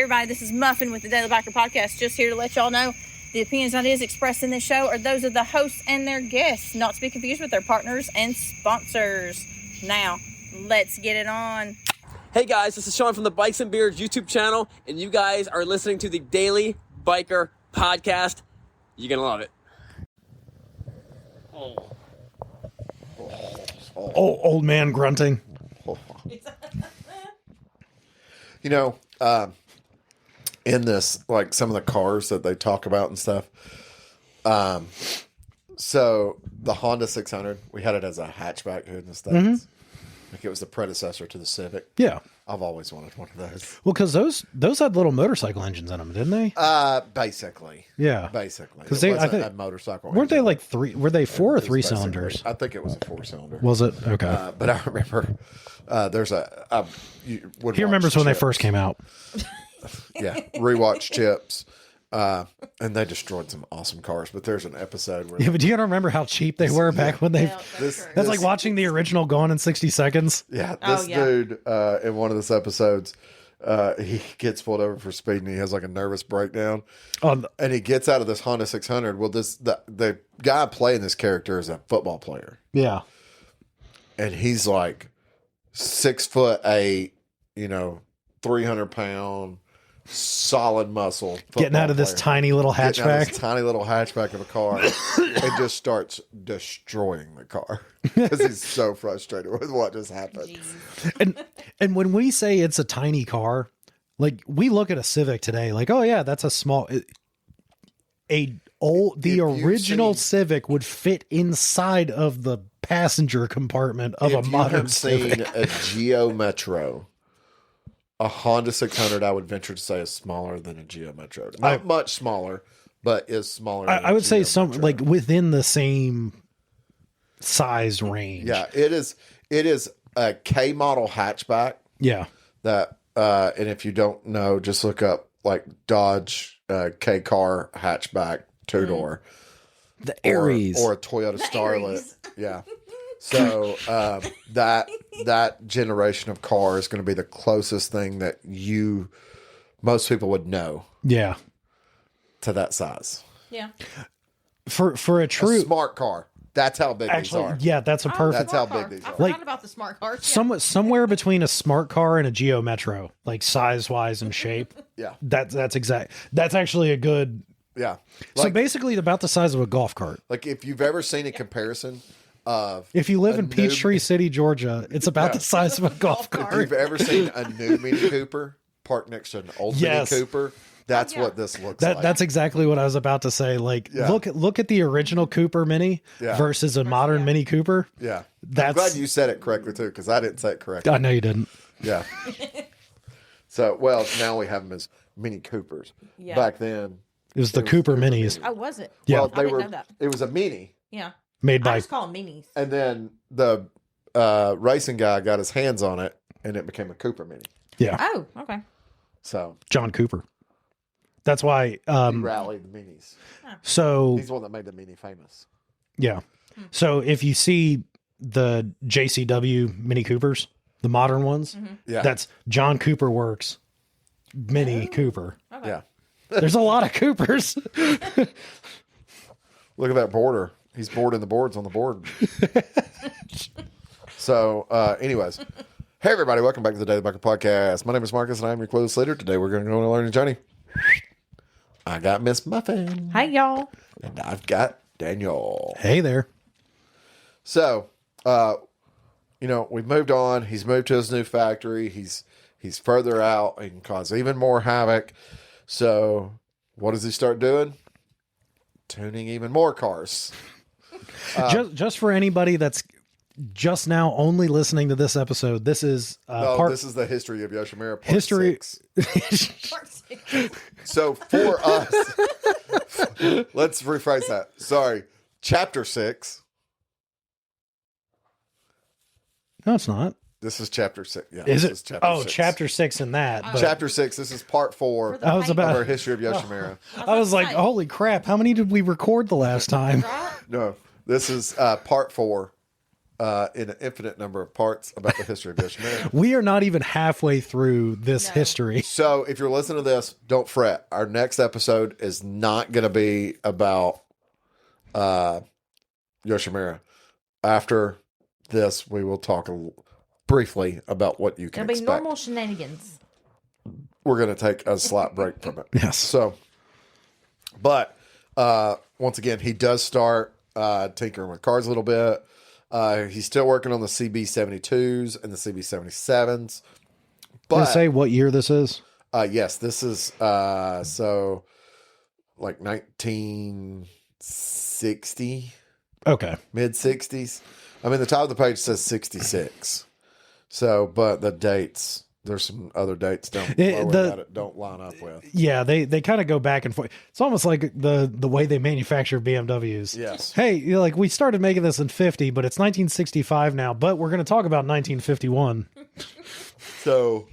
Hey everybody, this is Muffin with the Daily Biker Podcast. Just here to let y'all know the opinions and ideas expressed in this show are those of the hosts and their guests, not to be confused with their partners and sponsors. Now, let's get it on. Hey guys, this is Sean from the Bikes and Beards YouTube channel, and you guys are listening to the Daily Biker Podcast. You're gonna love it. Oh, old man grunting. You know, in this, like some of the cars that they talk about and stuff. So the Honda 600, we had it as a hatchback hood and stuff. Mm-hmm. Like it was the predecessor to the Civic. Yeah. I've always wanted one of those. Well, because those had little motorcycle engines in them, didn't they? Basically. Yeah. Basically. Because it I wasn't think a motorcycle. weren't they engine. like three? Were they four or It was three basically- cylinders? I think it was a 4-cylinder. Was it? Okay. But I remember there's He remembers when they first came out. Yeah, rewatch Chips. And they destroyed some awesome cars. But there's an episode where Yeah, but do you remember how cheap they were back when they? Yeah, this, That's like watching the original Gone in 60 Seconds. Yeah, Oh, this yeah. dude in one of those episodes, he gets pulled over for speed and he has like a nervous breakdown. Oh, And he gets out of this Honda 600. Well, the guy playing this character is a football player, yeah. and he's like 6'8", 300-pound, solid muscle. Getting out of this football tiny little player. Getting out of hatchback. this tiny little hatchback of a car, and just starts destroying the car because he's so frustrated with what just happened. And when we say it's a tiny car, like we look at a Civic today, like, oh yeah, that's a small. The you've original seen- Civic would fit inside of the passenger compartment of a If you modern have seen Civic. a Geo Metro, a Honda 600, I would venture to say is smaller than a Geo Metro. Not much smaller, but is smaller. Than I a would say Geo some Metro. like within the same size range. Yeah, it is. It is a K model hatchback Yeah. that, and if you don't know, just look up like Dodge K car hatchback 2-door. The Aries. or a Toyota Starlet. Yeah. So that generation of car is going to be the closest thing that most people would know yeah. to that size. Yeah. For a A true smart car. That's how big these are. yeah, that's a perfect That's how big these I are. forgot Like- about the smart cars. somewhere between a smart car and a Geo Metro, like size wise and shape. Yeah. That's actually a good. Yeah. So Like, basically about the size of a golf cart. like if you've ever seen a comparison of If you live a in new- Peachtree City, Georgia, it's about Yeah. the size of a golf if cart. you've ever seen a new Mini Cooper parked next to an old Yes. Mini Cooper, that's yeah. what this looks like. That's exactly what I was about to say. Like, Yeah. look at the original Cooper Mini Yeah. versus a modern Mini Cooper. yeah. I'm That's- glad you said it correctly too, because I didn't say it correctly. I know you didn't. Yeah. So, well, now we have them as Mini Coopers. Yeah. Back then, It was the Cooper Minis Oh, was it? Yeah. well, I they didn't were. know that. It was a Mini, Yeah. made I by. just call them minis. and then the racing guy got his hands on it, and it became a Cooper Mini. Yeah, Oh, okay. So John Cooper. That's why. he rallied the Minis. So He's the one that made the Mini famous. yeah. So if you see the JCW Mini Coopers, the modern ones, Yeah, that's John Cooper Works Mini Cooper. Okay. yeah. There's a lot of Coopers. Look at that border. He's boarding the boards on the board. So, anyways, hey everybody, welcome back to the Daily Biker Podcast. My name is Marcus, and I'm your clueless leader. Today we're going to go on a learning journey. I got Miss Muffin, Hey, y'all. and I've got Daniel. Hey there. So, we've moved on. He's moved to his new factory. He's further out. He can cause even more havoc. So, what does he start doing? Tuning even more cars. Just for anybody that's just now only listening to this episode, this is This is the history of Yoshimura. Part history. 6. Part 6. So for us, let's rephrase that. Sorry, chapter 6. No, it's not. This is chapter 6. Yeah, Is this it? chapter Oh, 6. chapter 6 in that. But Chapter 6. This is part 4 For the I was paint. of about. our history of Yoshimura. I was like, Right. holy crap! How many did we record the last time? Right? No, this is part 4 in an infinite number of parts about the history of Yoshimura. We are not even halfway through this history. So if you're listening to this, don't fret. Our next episode is not going to be about Yoshimura. After this, we will talk briefly about what you can It'll be expect. normal shenanigans. We're going to take a slight break from it. Yes. So, but once again, he does start tinkering with cars a little bit. He's still working on the CB72s and the CB77s. Can I But say what year this is? yes, this is so like 1960, Okay. mid 60s. I mean, the top of the page says 66. So, but the dates, there's some other dates don't line up with. Yeah, they kind of go back and forth. It's almost like the way they manufacture BMWs. Yes. Hey, like we started making this in 50, but it's 1965 now, but we're going to talk about 1951. So,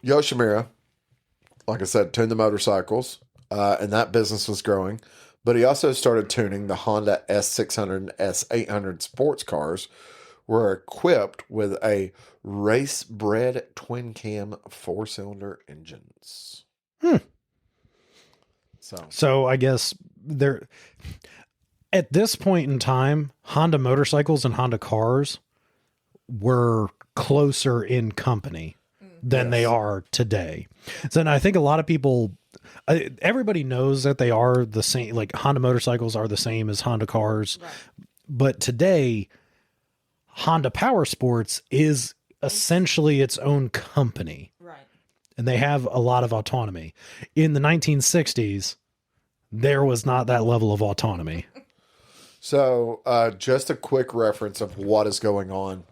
Yoshimura, like I said, tuned the motorcycles, and that business was growing. But he also started tuning the Honda S600 and S800 sports cars, were equipped with a race-bred twin-cam 4-cylinder engines. So I guess at this point in time, Honda motorcycles and Honda cars were closer in company than they are today. So and I think a lot of people, everybody knows that they are the same, like Honda motorcycles are the same as Honda cars. Right. But today, Honda Power Sports is essentially its own company. Right. And they have a lot of autonomy. In the 1960s, there was not that level of autonomy. So, just a quick reference of what is going on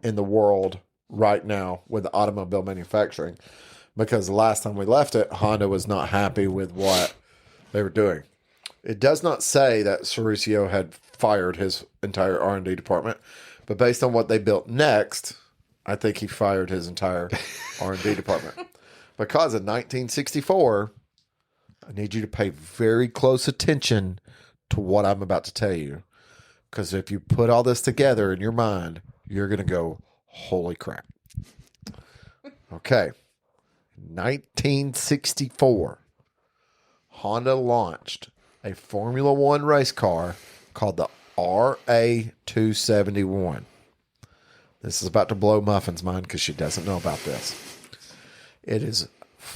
in the world right now with automobile manufacturing, because the last time we left it, Honda was not happy with what they were doing. It does not say that Cerucio had fired his entire R&D department, but based on what they built next, I think he fired his entire R&D department. Because in 1964, I need you to pay very close attention to what I'm about to tell you. Because if you put all this together in your mind, you're going to go, holy crap. Okay. 1964, Honda launched a Formula One race car called the RA271. This is about to blow Muffin's mind because she doesn't know about this. It is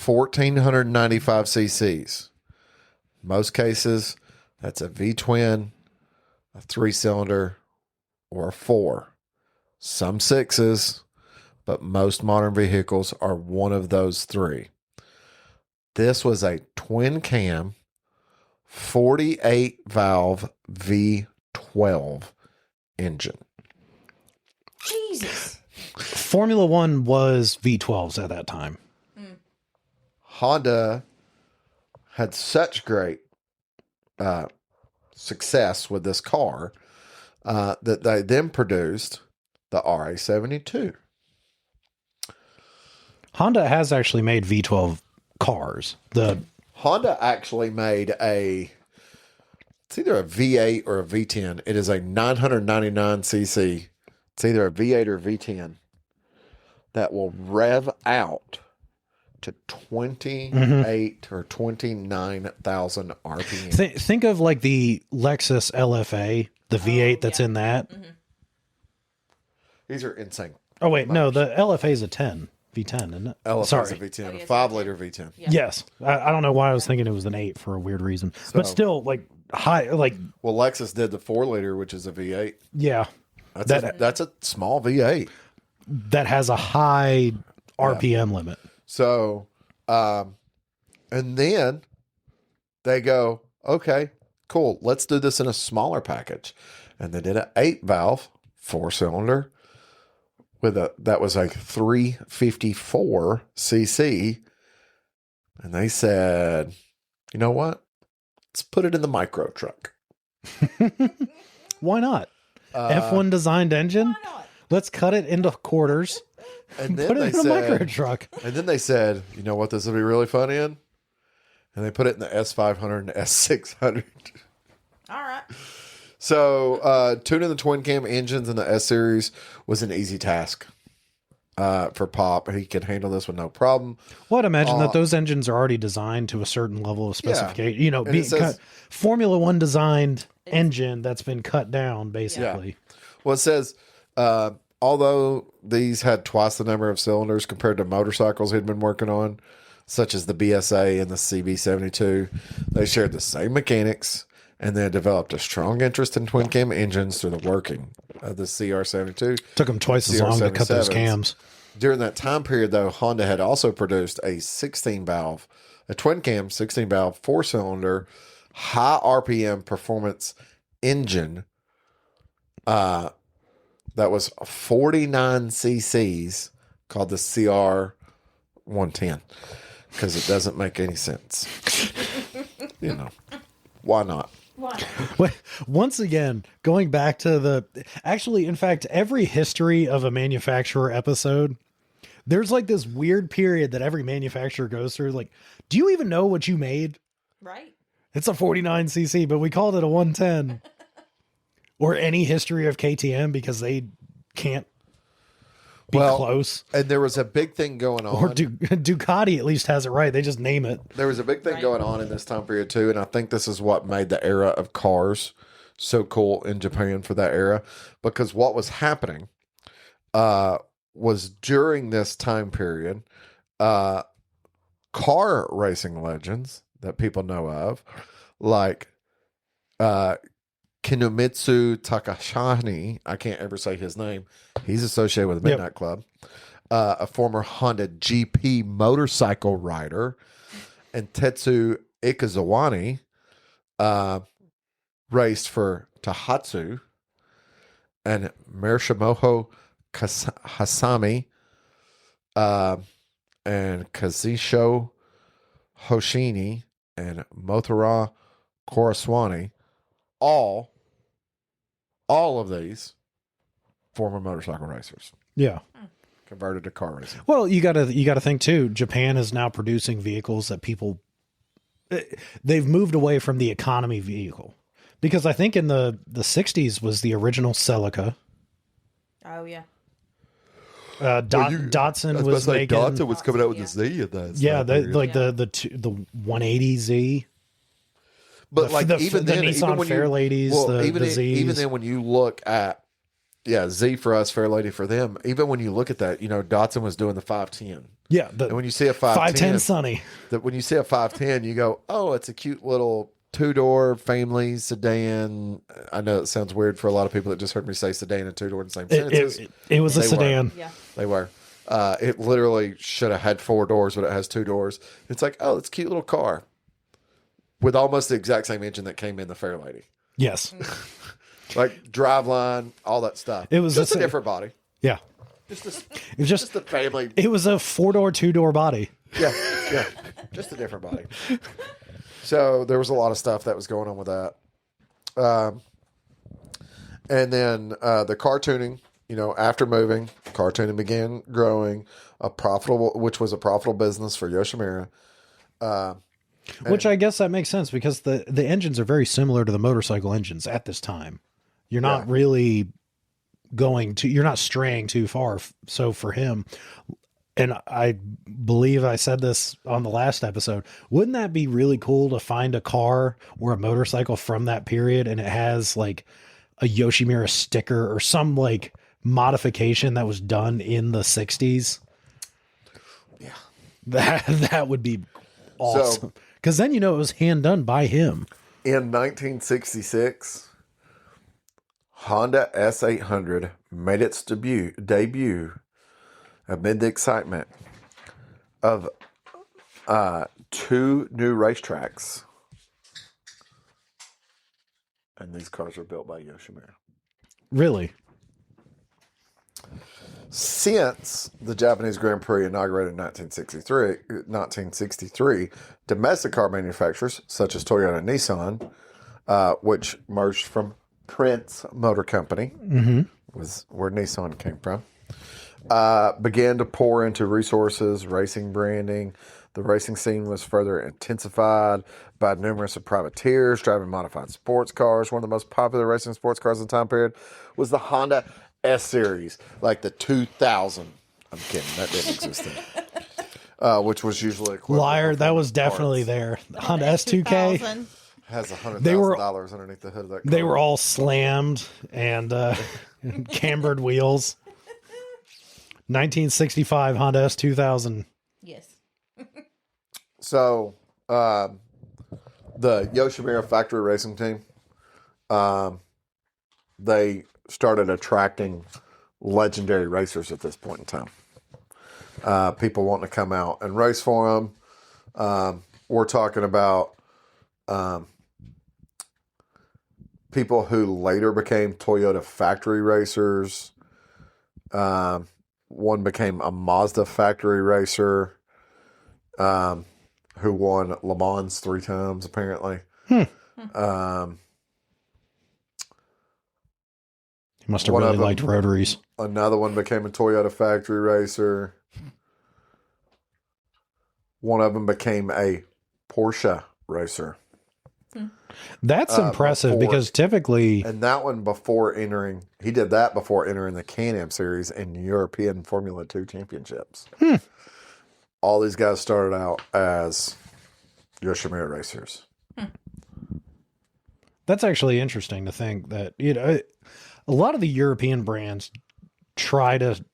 1,495 cc's. Most cases, that's a V-twin, a 3-cylinder, or a 4. Some 6s, but most modern vehicles are one of those 3. This was a twin-cam, 48-valve V12 engine. Jesus. Formula One was V12s at that time. Honda had such great success with this car that they then produced the RA72. Honda has actually made V12 cars. Honda actually made it's either a V8 or a V10. It is a 999cc. It's either a V8 or V10 that will rev out to 28 or 29,000 RPM. Think of like the Lexus LFA, the V8 that's in that. Mm-hmm. These are insane. Oh, wait, no, the LFA is a 10. V10, isn't it? LFA Sorry. is a V10, yes, a 5-liter V10. Yeah. Yes. I don't know why I was thinking it was an 8 for a weird reason. But still, like, high, like, Well, Lexus did the 4-liter, which is a V8. yeah. That's a small V8. That has a high RPM limit. So, and then they go, okay, cool. Let's do this in a smaller package. And they did an 8-valve 4-cylinder that was a 354 cc. And they said, you know what? Let's put it in the micro truck. Why not? F1 designed engine? Why not? Let's cut it into quarters And and then put they it in a micro said, truck. and then they said, you know what this will be really fun in? And they put it in the S500 and S600. All right. So, tuning the twin cam engines in the S series was an easy task for Pop. He could handle this with no problem. Well, I'd imagine that those engines are already designed to a certain level of specification. You know, Formula One designed engine that's been cut down, basically. Yeah. Well, it says, although these had twice the number of cylinders compared to motorcycles he'd been working on, such as the BSA and the CB72, they shared the same mechanics, and they developed a strong interest in twin cam engines through the working of the CR72. Took them twice as long to cut those cams. During that time period, though, Honda had also produced a 16-valve, a twin cam 16-valve, 4-cylinder, high RPM performance engine that was 49 cc's called the CR110 because it doesn't make any sense. You know, why not? Once again, going back to in fact, every history of a manufacturer episode, there's like this weird period that every manufacturer goes through. Like, do you even know what you made? Right. It's a 49 cc, but we called it a 110. Or any history of KTM because they can't be close. And there was a big thing going on. Or Ducati at least has it right. They just name it. There was a big thing going on in this time period too, and I think this is what made the era of cars so cool in Japan for that era, because what was happening was during this time period, car racing legends that people know of, like Kinomitsu Takashani, I can't ever say his name. He's associated with the Midnight Club. A former Honda GP motorcycle rider, and Tetsu Ikazawani raced for Tahatsu, and Marishimoto Hasami and Kazisho Hoshini and Motora Koraswani, all of these former motorcycle racers. Yeah. Converted to car racing. Well, you gotta think too. Japan is now producing vehicles that they've moved away from the economy vehicle, because I think in the 60s was the original Celica. Oh yeah. Datsun was making. Datsun was coming out with the Z at that. Yeah, the 180Z. But even then, Nissan even when Fairladies, even then, when you look at Z for us, Fairlady for them. Even when you look at that, Datsun was doing the 510. Yeah, and when you see a 510 Sunny, when you see a 510, you go, oh, it's a cute little 2-door family sedan. I know it sounds weird for a lot of people that just heard me say sedan and 2-door in the same sentences. It was a sedan. Yeah, they were. It literally should have had 4 doors, but it has 2 doors. It's like, oh, it's a cute little car with almost the exact same engine that came in the Fairlady. Yes. Like driveline, all that stuff. It was just a different body. Yeah. It was just the family. It was a 4-door, 2-door body. Yeah. Just a different body. So there was a lot of stuff that was going on with that. And then the car tuning, after moving, car tuning began growing, which was a profitable business for Yoshimura. Which I guess that makes sense, because the engines are very similar to the motorcycle engines at this time. You're not really you're not straying too far. So for him, and I believe I said this on the last episode, wouldn't that be really cool to find a car or a motorcycle from that period and it has like a Yoshimura sticker or some like modification that was done in the 60s? Yeah. That would be awesome. Because then it was hand done by him. In 1966, Honda S800 made its debut amid the excitement of 2 new racetracks. And these cars were built by Yoshimura. Really? Since the Japanese Grand Prix inaugurated in 1963, domestic car manufacturers such as Toyota and Nissan, which merged from Prince Motor Company, was where Nissan came from, began to pour into resources, racing branding. The racing scene was further intensified by numerous privateers driving modified sports cars. One of the most popular racing sports cars in the time period was the Honda S Series, like the 2000. I'm kidding, that didn't exist then. Which was usually equivalent. Liar, that was definitely there. Honda S2K. 2000. Has $100,000 underneath the hood of that car. They were all slammed and cambered wheels. 1965 Honda S2000. Yes. So, the Yoshimura factory racing team, they started attracting legendary racers at this point in time. People wanting to come out and race for them. We're talking about people who later became Toyota factory racers. One became a Mazda factory racer, who won Le Mans 3 times, apparently. He must have really liked rotaries. Another one became a Toyota factory racer. One of them became a Porsche racer. That's impressive because typically... And that one he did that before entering the Can-Am Series and European Formula 2 Championships. All these guys started out as Yoshimura racers. That's actually interesting to think that, a lot of the European brands try to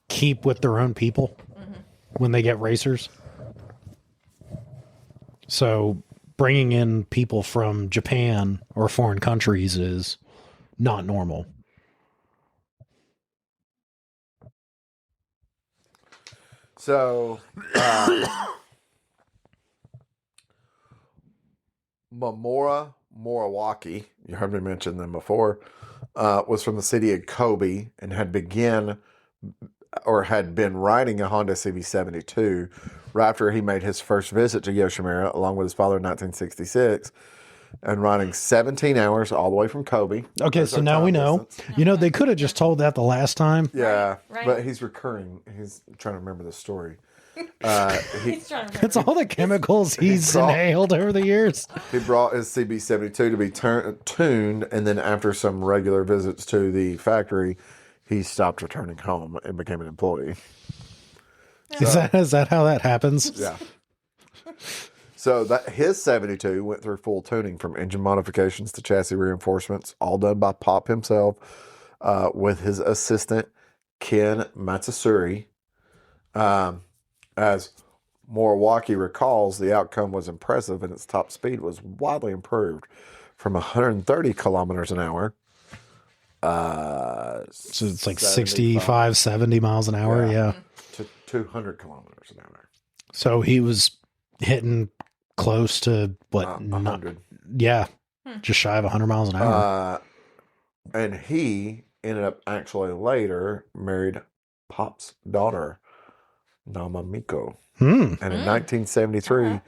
keep with their own people when they get racers. So bringing in people from Japan or foreign countries is not normal. So, Morawaki, you heard me mention them before, was from the city of Kobe and had been riding a Honda CB72 right after he made his first visit to Yoshimura along with his father in 1966 and riding 17 hours all the way from Kobe. Okay, so now we know. Distance. They could have just told that the last time. Yeah, Right. But he's recurring. He's trying to remember the story. He's trying to remember. It's all the chemicals he's inhaled over the years. He brought his CB72 to be tuned, and then after some regular visits to the factory, he stopped returning home and became an employee. Is that how that happens? Yeah. So his 72 went through full tuning from engine modifications to chassis reinforcements, all done by Pop himself, with his assistant Ken Matsusuri. As Morawaki recalls, the outcome was impressive and its top speed was wildly improved from 130 kilometers an hour. So it's like 65, 70 miles an hour. Yeah. To 200 kilometers an hour. So he was hitting close to what? 100. Yeah. Just shy of 100 miles an hour. And he ended up actually later married Pop's daughter, Namamiko. And in 1973,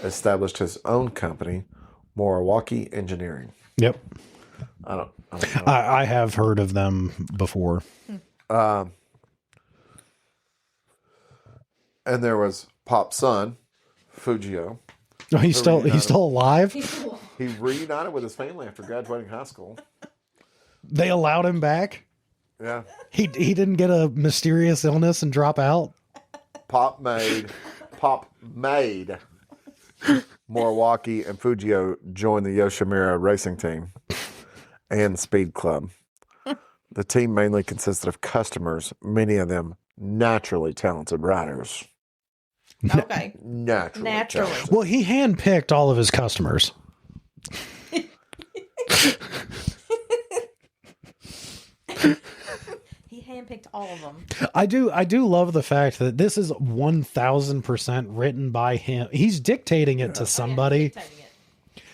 established his own company, Morawaki Engineering. Yep. I don't know. I have heard of them before. And there was Pop's son, Fujio. Oh, he's still alive? He reunited with his family after graduating high school. They allowed him back? Yeah. He didn't get a mysterious illness and drop out? Pop made Morawaki and Fujio join the Yoshimura racing team and speed club. The team mainly consisted of customers, many of them naturally talented riders. Okay. Naturally. Talented. Well, he handpicked all of his customers. He handpicked all of them. I do love the fact that this is 1000% written by him. He's dictating it to somebody.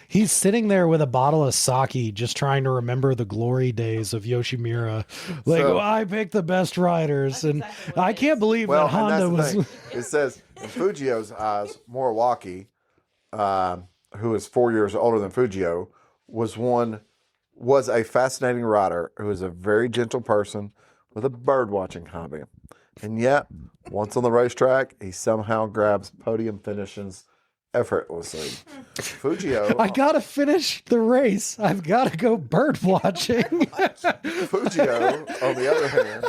He's sitting there with a bottle of sake, just trying to remember the glory days of Yoshimura. Like, So- I picked the best riders, and exactly what I it can't is. believe Well, that Honda and that's was. the thing. It says, in Fujio's eyes, Morawaki, who is 4 years older than Fujio, was a fascinating rider who was a very gentle person with a bird watching hobby. And yet, once on the racetrack, he somehow grabs podium finishes effortlessly. Fujio, I gotta finish the race. I've gotta go bird watching. Fujio, on the other hand,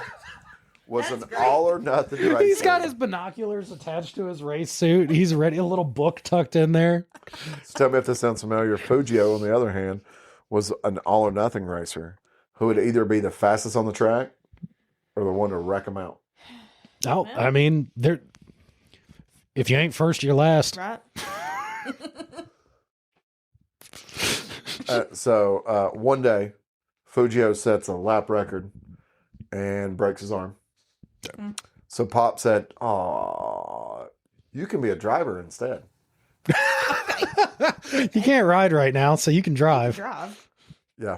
was That's an great. all or nothing racer. He's got his binoculars attached to his race suit. He's ready, a little book tucked in there. So tell me if this sounds familiar. Fujio, on the other hand, was an all or nothing racer who would either be the fastest on the track or the one to wreck him out. Oh, I mean, if you ain't first, you're last. Right? So one day, Fujio sets a lap record and breaks his arm. So Pop said, "Aw, you can be a driver instead." You can't ride right now, so you can drive. Drive. Yeah.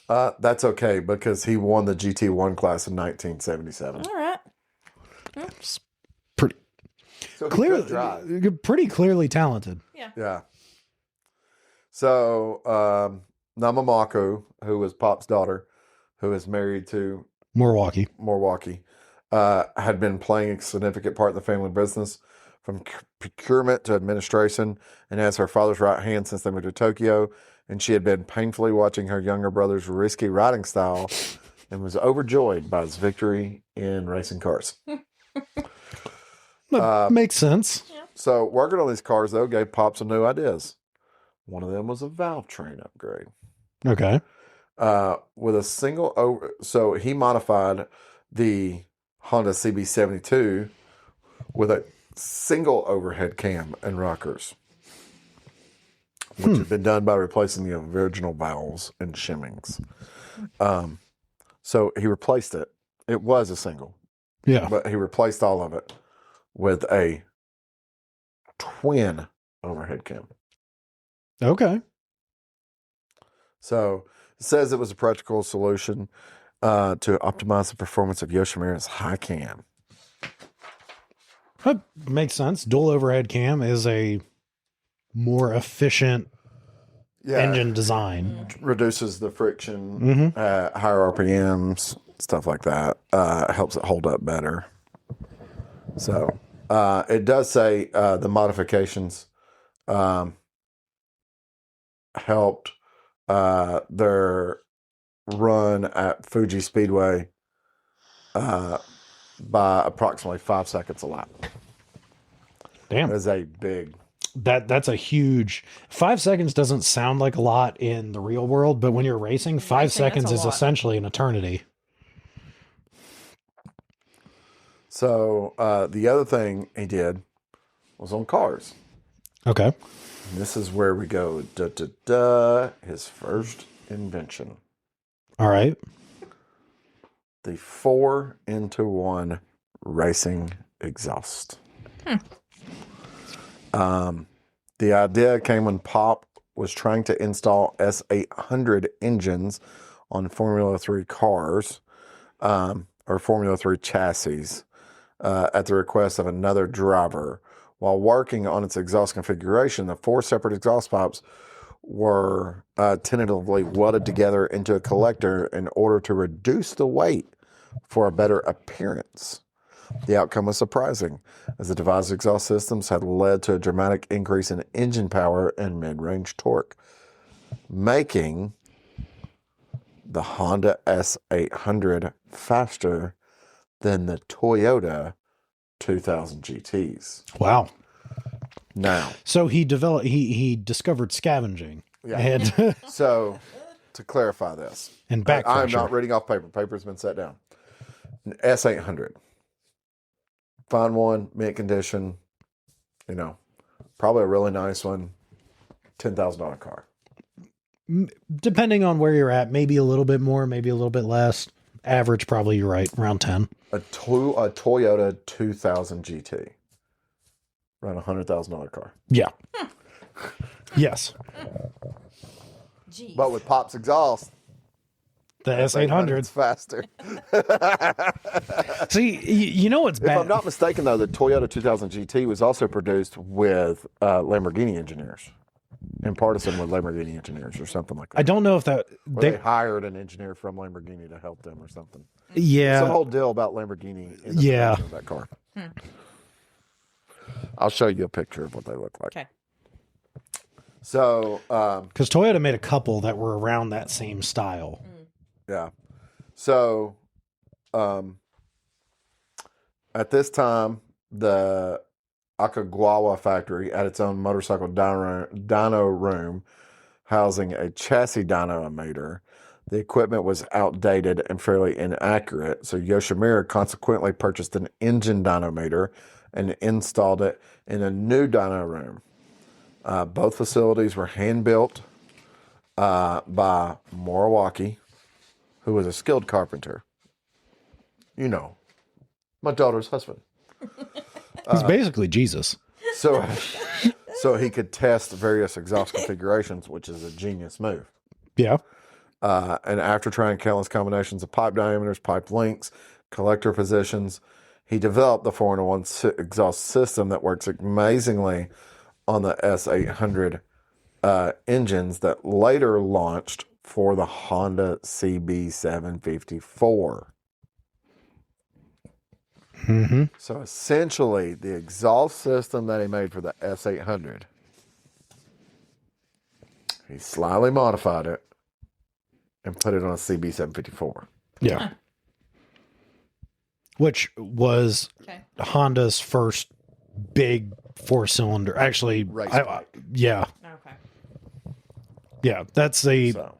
That's okay because he won the GT1 class in 1977. All right. Pretty So he could drive. clearly, pretty clearly talented. Yeah. So Namamako, who was Pop's daughter, who is married to Milwaukee. had been playing a significant part in the family business from procurement to administration and as her father's right hand since they moved to Tokyo. And she had been painfully watching her younger brother's risky riding style and was overjoyed by his victory in racing cars. Makes sense. So working on these cars, though, gave Pop some new ideas. One of them was a valve train upgrade. Okay. With a single so he modified the Honda CB72 with a single overhead cam and rockers, which had been done by replacing the original valves and shimmings. So he replaced it. It was a single, Yeah. but he replaced all of it with a twin overhead cam. Okay. So it says it was a practical solution to optimize the performance of Yoshimura's high cam. That makes sense. Dual overhead cam is a more efficient engine design. Reduces the friction, higher RPMs, stuff like that. Helps it hold up better. So it does say the modifications helped their run at Fuji Speedway by approximately 5 seconds a lap. Damn. That is a big... That's a huge 5 seconds doesn't sound like a lot in the real world, but when you're racing, 5 seconds that's a is lot. essentially an eternity. So the other thing he did was on cars. Okay. And this is where we go. His first invention. All right. The 4-into-1 racing exhaust. The idea came when Pop was trying to install S800 engines on Formula 3 cars, or Formula 3 chassis, at the request of another driver. While working on its exhaust configuration, the 4 separate exhaust pipes were tentatively welded together into a collector in order to reduce the weight for a better appearance. The outcome was surprising, as the devised exhaust systems had led to a dramatic increase in engine power and mid-range torque, making the Honda S800 faster than the Toyota 2000 GTs. Wow. Now, So he discovered scavenging. Yeah. And so to clarify this, and back I'm pressure. not reading off paper. Paper's been set down. An S800. Find one, mint condition, probably a really nice one, $10,000 car. Depending on where you're at, maybe a little bit more, maybe a little bit less. Average, probably you're right, around 10. A Toyota 2000 GT. Around $100,000 car. Yeah. Yes. Jeez. But with Pop's exhaust, The S800. it's faster. See, you know what's If bad? I'm not mistaken, though, the Toyota 2000 GT was also produced with Lamborghini engineers. in partisan with Lamborghini engineers or something like that. I don't know if that Or they hired an engineer from Lamborghini to help them or something. yeah. It's a whole deal about Lamborghini in the Yeah. production of that car. I'll show you a picture of what they look like. Okay. So, Because Toyota made a couple that were around that same style. yeah. So, at this time, the Akagawa factory had its own motorcycle dyno room housing a chassis dynamometer. The equipment was outdated and fairly inaccurate, so Yoshimura consequently purchased an engine dynamometer and installed it in a new dyno room. Both facilities were hand-built by Moriwaki, who was a skilled carpenter. You know, my daughter's husband. He's basically Jesus. So he could test various exhaust configurations, which is a genius move. Yeah. And after trying countless combinations of pipe diameters, pipe lengths, collector positions, he developed the 4-in-1 exhaust system that works amazingly on the S800 engines that later launched for the Honda CB754. Mm-hmm. So essentially, the exhaust system that he made for the S800, he slightly modified it and put it on a CB754. Yeah. Which was Honda's first big 4-cylinder. Actually, Race bike. yeah. Okay. Yeah. That's the So,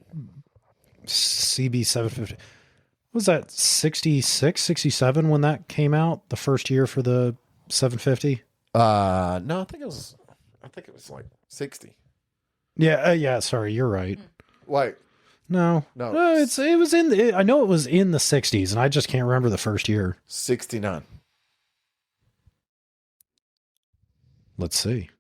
CB750. Was that 66, 67 when that came out? The first year for the 750? no, I think it was like 60. Yeah. Yeah. Sorry. You're right. Wait, No. No. No, it was in I know it was in the 60s, and I just can't remember the first year. 69. Let's see.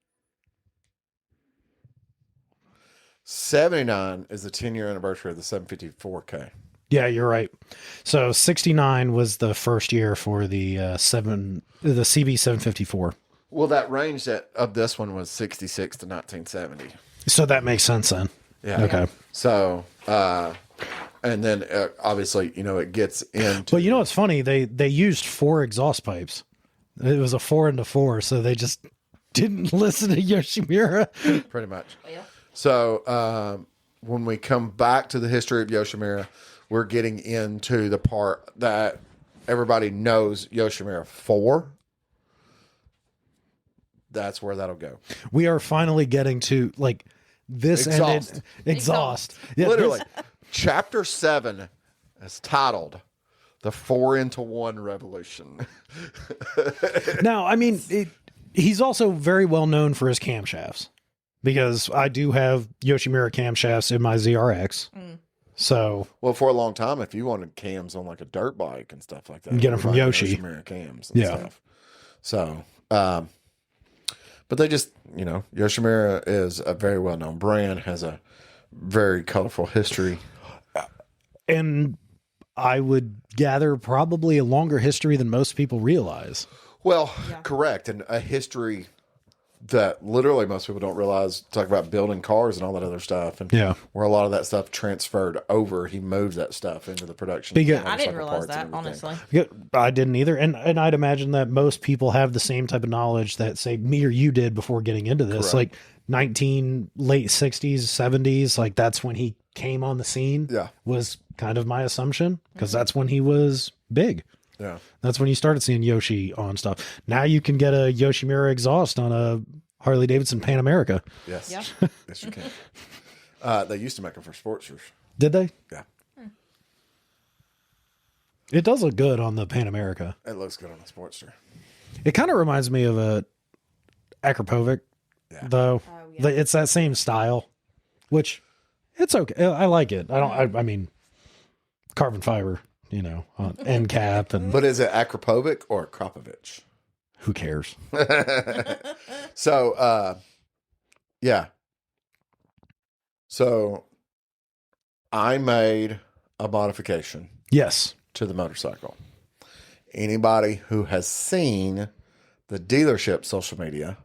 79 is the 10-year anniversary of the 754K. Yeah, you're right. So 69 was the first year for the the CB754. Well, that range of this one was 66 to 1970. So that makes sense then. Yeah. Okay. So, and then obviously, it gets into. Well, you know what's funny? They used 4 exhaust pipes. It was a 4-into-4, so they just didn't listen to Yoshimura. Pretty much. Yeah. So, when we come back to the history of Yoshimura, we're getting into the part that everybody knows Yoshimura for. That's where that'll go. We are finally getting to like this Exhaust. ended exhaust. Yeah, Literally, chapter 7 is titled "The 4-into-1 Revolution." Now, I mean, he's also very well known for his camshafts because I do have Yoshimura camshafts in my ZRX. So, Well, for a long time, if you wanted cams on like a dirt bike and stuff like that, You get 'em from everybody Yoshi. Yoshimura cams and Yeah. stuff. So, but they just, Yoshimura is a very well-known brand, has a very colorful history. and I would gather probably a longer history than most people realize. Well, correct. And a history that literally most people don't realize, talk about building cars and all that other stuff. And Yeah. where a lot of that stuff transferred over, he moved that stuff into the production. Because- of I didn't motorcycle realize parts that, and everything. honestly. Yeah, I didn't either. And I'd imagine that most people have the same type of knowledge that, say, me or you did before getting into this. Correct. Like late 60s, 70s, like that's when he came on the scene. Yeah. Was kind of my assumption because that's when he was big. Yeah. That's when you started seeing Yoshi on stuff. Now you can get a Yoshimura exhaust on a Harley Davidson Pan America. Yes. Yeah. Yes, you can. They used to make them for Sportsters. Did they? Yeah. It does look good on the Pan America. It looks good on a Sportster. It kind of reminds me of a Akrapovic, Yeah. though. Oh, yeah. It's that same style, which it's okay. I like it. I mean, carbon fiber, on end cap, and But is it Akrapovic or Akrapovich? who cares? So, yeah. So, I made a modification Yes. to the motorcycle. Anybody who has seen the dealership social media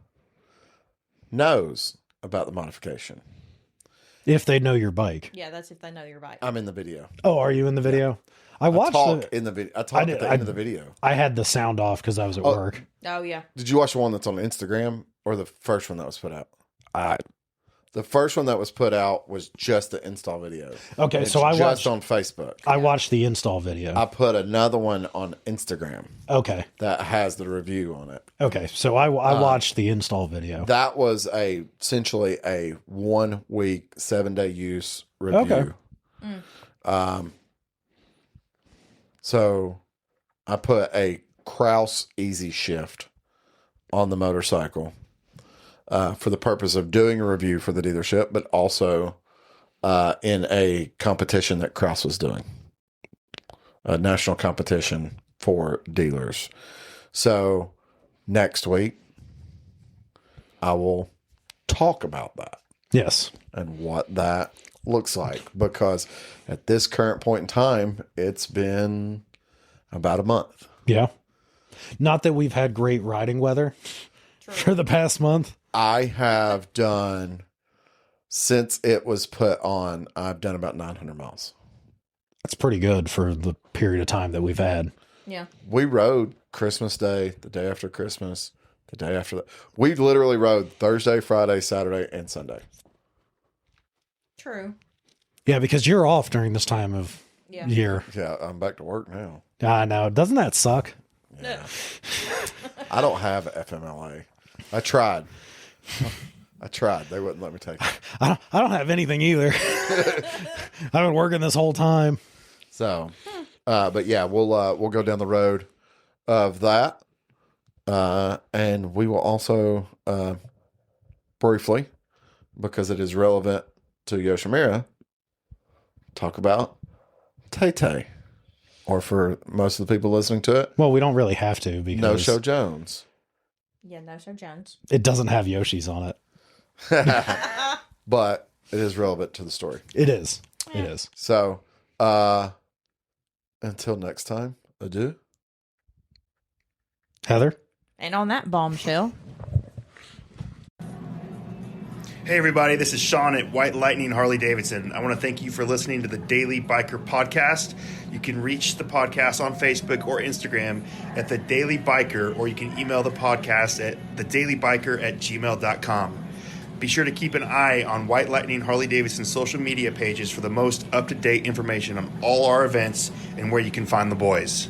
knows about the modification. If they know your bike. Yeah, that's if they know your bike. I'm in the video. Oh, are you in the video? I watched in the video. I talk at the end of the video. I had the sound off because I was at work. Oh, yeah. Did you watch the one that's on Instagram or the first one that was put out? The first one that was put out was just the install video. Okay, It's so I just watched on Facebook. I watched the install video. I put another one on Instagram Okay. that has the review on it. Okay, so I watched the install video. That was essentially a 1 week, 7-day use review. Okay. So I put a Kraus Easy Shift on the motorcycle for the purpose of doing a review for the dealership, but also in a competition that Kraus was doing, a national competition for dealers. So next week, I will talk about that. Yes. And what that looks like, because at this current point in time, it's been about a month. Yeah. Not that we've had great riding weather for the past month. I have done, since it was put on, I've done about 900 miles. That's pretty good for the period of time that we've had. Yeah. We rode Christmas Day, the day after Christmas, the day after that. We literally rode Thursday, Friday, Saturday, and Sunday. True. Yeah, because you're off during this time of year. Yeah, I'm back to work now. I know. Doesn't that suck? Yeah. I don't have FMLA. I tried. They wouldn't let me take it. I don't have anything either. I've been working this whole time. So, but yeah, we'll go down the road of that, and we will also briefly, because it is relevant to Yoshimura, talk about Tay-Tay, or for most of the people listening to it, Well, we don't really have to because No Show Jones. Yeah, No Show Jones. it doesn't have Yoshi's on it. But it is relevant to the story. It is. It is. So, until next time, adieu. Heather? And on that bombshell. Hey everybody, this is Sean at White Lightning Harley Davidson. I want to thank you for listening to the Daily Biker Podcast. You can reach the podcast on Facebook or Instagram at The Daily Biker, or you can email the podcast at thedailybiker@gmail.com. Be sure to keep an eye on White Lightning Harley Davidson social media pages for the most up-to-date information on all our events and where you can find the boys.